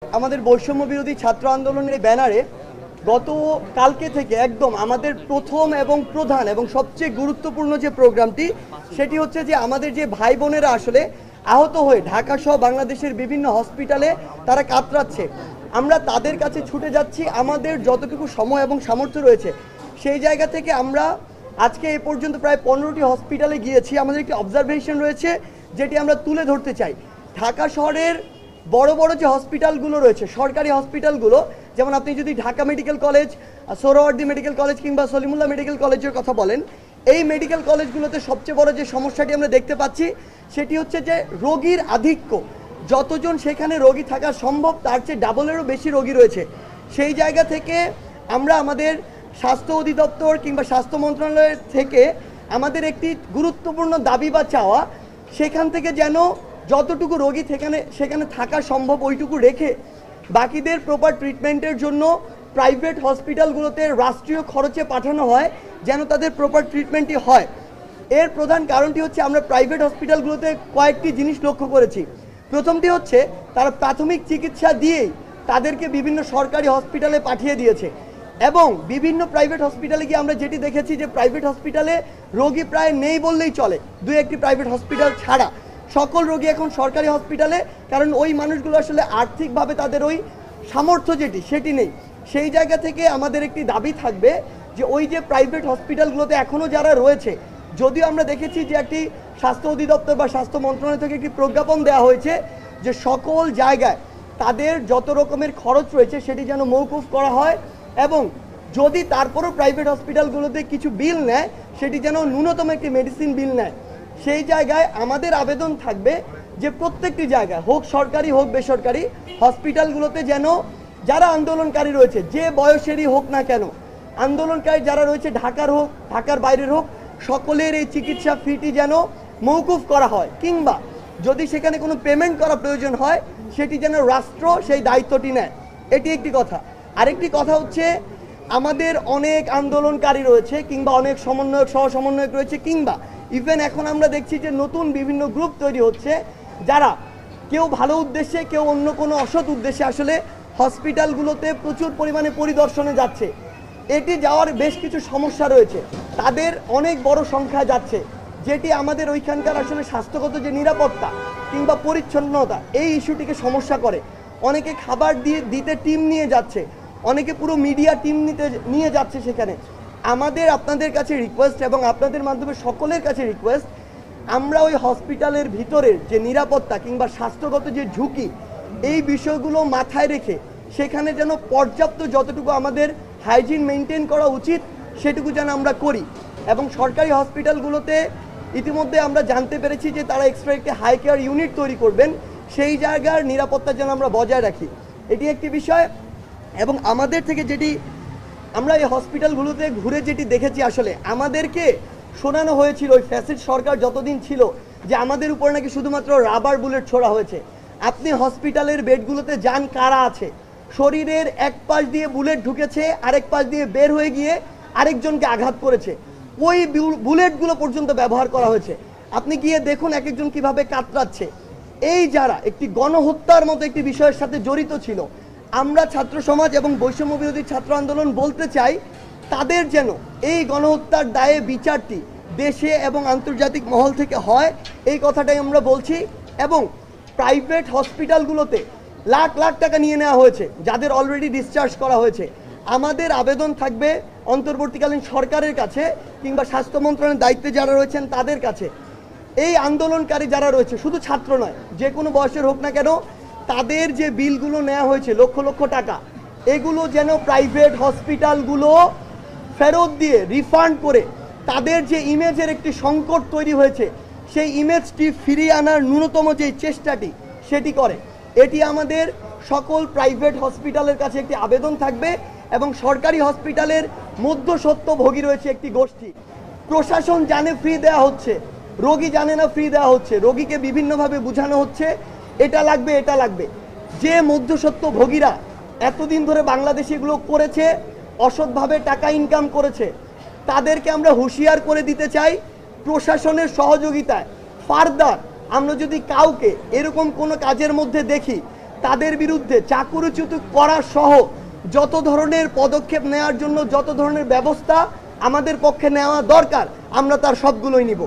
আমাদের বৈষম্য বিরোধী ছাত্র আন্দোলনের ব্যানারে গত কালকে থেকে একদম আমাদের প্রথম এবং প্রধান এবং সবচেয়ে গুরুত্বপূর্ণ যে প্রোগ্রামটি সেটি হচ্ছে যে আমাদের যে ভাই বোনেরা আসলে আহত হয়ে ঢাকা সহ বাংলাদেশের বিভিন্ন হসপিটালে তারা কাতরাচ্ছে, আমরা তাদের কাছে ছুটে যাচ্ছি। আমাদের যতটুকু সময় এবং সামর্থ্য রয়েছে সেই জায়গা থেকে আমরা আজকে এ পর্যন্ত প্রায় 15টি হসপিটালে গিয়েছি। আমাদের একটি অবজারভেশন রয়েছে যেটি আমরা তুলে ধরতে চাই। ঢাকা শহরের বড় বড় যে হসপিটালগুলো রয়েছে, সরকারি হসপিটালগুলো, যেমন আপনি যদি Dhaka medical college, Suhrawardy medical college কিংবা সলিমুল্লাহ মেডিকেল কলেজের কথা বলেন, এই মেডিকেল কলেজগুলোতে সবচেয়ে বড় যে সমস্যাটি আমরা দেখতে পাচ্ছি সেটি হচ্ছে যে রোগীর আধিক্য। যতজন সেখানে রোগী থাকা সম্ভব তার চেয়ে ডাবলেরও বেশি রোগী রয়েছে। সেই জায়গা থেকে আমরা আমাদের স্বাস্থ্য অধিদপ্তর কিংবা স্বাস্থ্য মন্ত্রণালয়ের থেকে আমাদের একটি গুরুত্বপূর্ণ দাবি বা চাওয়া, সেখান থেকে যেন যতটুকু রোগী সেখানে থাকা সম্ভব ওইটুকু রেখে বাকিদের প্রপার ট্রিটমেন্টের জন্য প্রাইভেট হসপিটালগুলোতে রাষ্ট্রীয় খরচে পাঠানো হয়, যেন তাদের প্রপার ট্রিটমেন্টই হয়। এর প্রধান কারণটি হচ্ছে আমরা প্রাইভেট হসপিটালগুলোতে কয়েকটি জিনিস লক্ষ্য করেছি। প্রথমটি হচ্ছে তারা প্রাথমিক চিকিৎসা দিয়েই তাদেরকে বিভিন্ন সরকারি হসপিটালে পাঠিয়ে দিয়েছে, এবং বিভিন্ন প্রাইভেট হসপিটালে গিয়ে আমরা যেটি দেখেছি যে প্রাইভেট হসপিটালে রোগী প্রায় নেই বললেই চলে, দুই একটি প্রাইভেট হসপিটাল ছাড়া সকল রোগী এখন সরকারি হসপিটালে, কারণ ওই মানুষগুলো আসলে আর্থিকভাবে তাদের ওই সামর্থ্য সেটি নেই। সেই জায়গা থেকে আমাদের একটি দাবি থাকবে যে ওই যে প্রাইভেট হসপিটালগুলোতে এখনও যারা রয়েছে, যদিও আমরা দেখেছি যে একটি স্বাস্থ্য অধিদপ্তর বা স্বাস্থ্য মন্ত্রণালয় থেকে একটি প্রজ্ঞাপন দেওয়া হয়েছে যে সকল জায়গায় তাদের যত রকমের খরচ রয়েছে সেটি যেন মওকুফ করা হয়, এবং যদি তারপরও প্রাইভেট হসপিটালগুলোতে কিছু বিল নেয় সেটি যেন ন্যূনতম একটি মেডিসিন বিল নেয়। সেই জায়গায় আমাদের আবেদন থাকবে যে প্রত্যেকটি জায়গায়, হোক সরকারি হোক বেসরকারি হসপিটালগুলোতে, যেন যারা আন্দোলনকারী রয়েছে যে বয়সেরই হোক না কেন, আন্দোলনকারী যারা রয়েছে ঢাকার হোক ঢাকার বাইরের হোক, সকলের এই চিকিৎসা ফিটি যেন মওকুফ করা হয়, কিংবা যদি সেখানে কোনো পেমেন্ট করা প্রয়োজন হয় সেটি যেন রাষ্ট্র সেই দায়িত্বটি নেয়। এটি একটি কথা। আরেকটি কথা হচ্ছে আমাদের অনেক আন্দোলনকারী রয়েছে কিংবা অনেক সমন্বয়ক সহ সমন্বয়ক রয়েছে, কিংবা ইভেন এখন আমরা দেখছি যে নতুন বিভিন্ন গ্রুপ তৈরি হচ্ছে যারা কেউ ভালো উদ্দেশ্যে কেউ অন্য কোনো অসৎ উদ্দেশ্যে আসলে হসপিটালগুলোতে প্রচুর পরিমাণে পরিদর্শনে যাচ্ছে। এটি যাওয়ার বেশ কিছু সমস্যা রয়েছে, তাদের অনেক বড় সংখ্যা যাচ্ছে, যেটি আমাদের ওইখানকার আসলে স্বাস্থ্যগত যে নিরাপত্তা কিংবা পরিচ্ছন্নতা এই ইস্যুটিকে সমস্যা করে। অনেকে খাবার দিতে টিম নিয়ে যাচ্ছে, অনেকে পুরো মিডিয়া টিম নিয়ে যাচ্ছে সেখানে। আমাদের আপনাদের কাছে রিকোয়েস্ট, এবং আপনাদের মাধ্যমে সকলের কাছে রিকোয়েস্ট, আমরা ওই হসপিটালের ভিতরের যে নিরাপত্তা কিংবা স্বাস্থ্যগত যে ঝুঁকি, এই বিষয়গুলো মাথায় রেখে সেখানে যেন পর্যাপ্ত যতটুকু আমাদের হাইজিন মেনটেন করা উচিত সেটুকু যেন আমরা করি। এবং সরকারি হসপিটালগুলোতে ইতিমধ্যে আমরা জানতে পেরেছি যে তারা এক্সট্রা একটি হাই কেয়ার ইউনিট তৈরি করবেন, সেই জায়গার নিরাপত্তা যেন আমরা বজায় রাখি, এটি একটি বিষয়। এবং আমাদের থেকে যেটি আমরা এই হসপিটালগুলোতে ঘুরে যেটি দেখেছি, আসলে আমাদেরকে শোনানো হয়েছিল ওই ফ্যাসিস্ট সরকার যতদিন ছিল যে আমাদের উপর নাকি শুধুমাত্র রাবার বুলেট ছোড়া হয়েছে। আপনি হসপিটালের বেডগুলোতে যান, কারা আছে, শরীরের এক পাশ দিয়ে বুলেট ঢুকেছে, আরেক পাশ দিয়ে বের হয়ে গিয়ে আরেকজনকে আঘাত করেছে, ওই বুলেটগুলো পর্যন্ত ব্যবহার করা হয়েছে। আপনি গিয়ে দেখুন এক একজন কিভাবে কাতরাচ্ছে। এই যারা একটি গণহত্যার মতো একটি বিষয়ের সাথে জড়িত ছিল, আমরা ছাত্র সমাজ এবং বৈষম্য বিরোধী ছাত্র আন্দোলন বলতে চাই তাদের যেন এই গণহত্যার দায়ে বিচারটি দেশে এবং আন্তর্জাতিক মহল থেকে হয়, এই কথাটাই আমরা বলছি। এবং প্রাইভেট হসপিটালগুলোতে লাখ লাখ টাকা নিয়ে নেওয়া হয়েছে যাদের অলরেডি ডিসচার্জ করা হয়েছে। আমাদের আবেদন থাকবে অন্তর্বর্তীকালীন সরকারের কাছে কিংবা স্বাস্থ্য মন্ত্রণালয়ের দায়িত্বে যারা রয়েছেন তাদের কাছে, এই আন্দোলনকারী যারা রয়েছে, শুধু ছাত্র নয়, যে কোনো বয়সের হোক না কেন, তাদের যে বিলগুলো নেওয়া হয়েছে লক্ষ লক্ষ টাকা, এগুলো যেন প্রাইভেট হসপিটালগুলো ফেরত দিয়ে রিফান্ড করে তাদের যে ইমেজের একটি সংকট তৈরি হয়েছে সেই ইমেজটি ফিরিয়ে আনার ন্যূনতম যে চেষ্টাটি সেটি করে। এটি আমাদের সকল প্রাইভেট হসপিটালের কাছে একটি আবেদন থাকবে। এবং সরকারি হসপিটালের মধ্যস্বত্বভোগী রয়েছে একটি গোষ্ঠী, প্রশাসন জানে ফ্রি দেওয়া হচ্ছে, রোগী জানে না ফ্রি দেওয়া হচ্ছে, রোগীকে বিভিন্নভাবে বোঝানো হচ্ছে এটা লাগবে এটা লাগবে। যে মধ্যস্বত্বভোগীরা এতদিন ধরে বাংলাদেশে এগুলো করেছে, অসৎভাবে টাকা ইনকাম করেছে, তাদেরকে আমরা হুঁশিয়ার করে দিতে চাই প্রশাসনের সহযোগিতায় ফার্দার আমরা যদি কাউকে এরকম কোনো কাজের মধ্যে দেখি তাদের বিরুদ্ধে চাকরিচ্যুত করা সহ যত ধরনের পদক্ষেপ নেওয়ার জন্য যত ধরনের ব্যবস্থা আমাদের পক্ষে নেওয়া দরকার আমরা তার সবগুলোই নিব।